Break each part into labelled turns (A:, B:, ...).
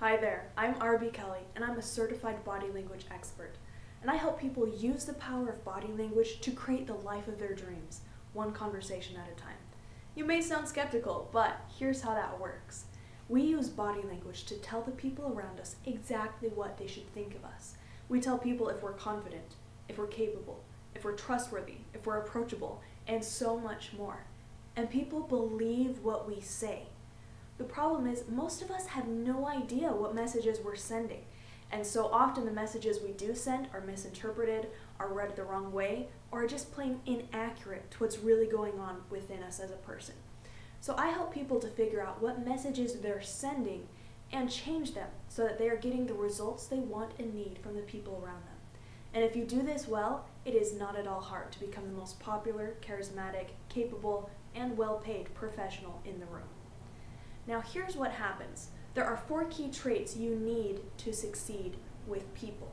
A: Hi there, I'm RB Kelly, and I'm a certified body language expert. And I help people use the power of body language to create the life of their dreams, one conversation at a time. You may sound skeptical, but here's how that works. We use body language to tell the people around us exactly what they should think of us. We tell people if we're confident, if we're capable, if we're trustworthy, if we're approachable, and so much more. And people believe what we say. The problem is, most of us have no idea what messages we're sending. And so often the messages we do send are misinterpreted, are read the wrong way, or are just plain inaccurate to what's really going on within us as a person. So I help people to figure out what messages they're sending and change them so that they are getting the results they want and need from the people around them. And if you do this well, it is not at all hard to become the most popular, charismatic, capable, and well-paid professional in the room. Now here's what happens. There are 4 key traits you need to succeed with people.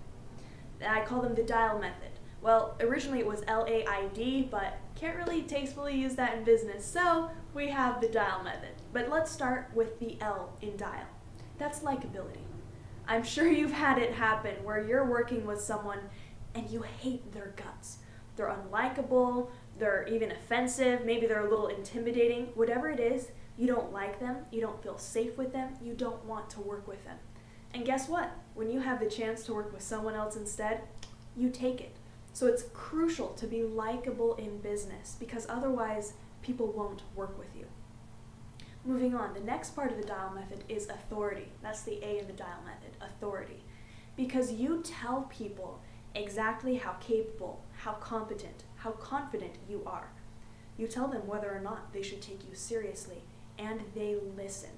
A: I call them the dial method. Well, originally it was LAID, but can't really tastefully use that in business, so we have the dial method. But let's start with the L in dial. That's likability. I'm sure you've had it happen where you're working with someone and you hate their guts. They're unlikable, they're even offensive, maybe they're a little intimidating. Whatever it is, you don't like them, you don't feel safe with them, you don't want to work with them. And guess what? When you have the chance to work with someone else instead, you take it. So it's crucial to be likable in business because otherwise people won't work with you. Moving on, the next part of the dial method is authority. That's the A in the dial method, authority. Because you tell people exactly how capable, how competent, how confident you are. You tell them whether or not they should take you seriously, and they listen.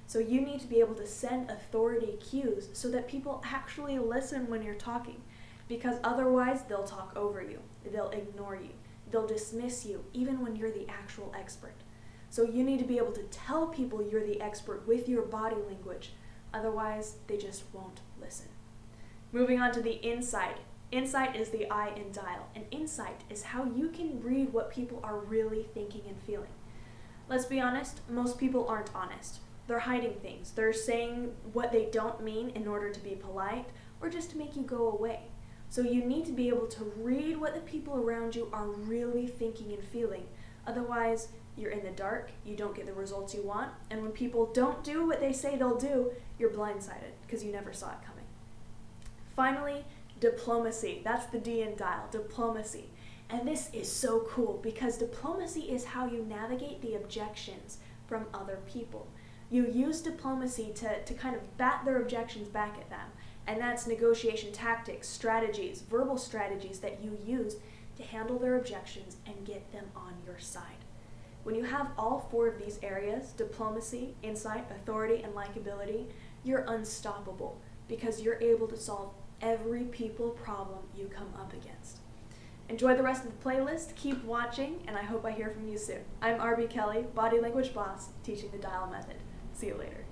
A: So you need to be able to send authority cues so that people actually listen when you're talking, because otherwise they'll talk over you, they'll ignore you, they'll dismiss you, even when you're the actual expert. So you need to be able to tell people you're the expert with your body language, otherwise they just won't listen. Moving on to the insight. Insight is the I in dial, and insight is how you can read what people are really thinking and feeling. Let's be honest, most people aren't honest. They're hiding things. They're saying what they don't mean in order to be polite or just to make you go away. So you need to be able to read what the people around you are really thinking and feeling. Otherwise, you're in the dark, you don't get the results you want, and when people don't do what they say they'll do, you're blindsided because you never saw it coming. Finally, diplomacy. That's the D in dial, diplomacy. And this is so cool because diplomacy is how you navigate the objections from other people. You use diplomacy to kind of bat their objections back at them. And that's negotiation tactics, strategies, verbal strategies that you use to handle their objections and get them on your side. When you have all 4 of these areas, diplomacy, insight, authority, and likability, you're unstoppable because you're able to solve every people problem you come up against. Enjoy the rest of the playlist, keep watching, and I hope I hear from you soon. I'm RB Kelly, Body Language Boss, teaching the dial method. See you later.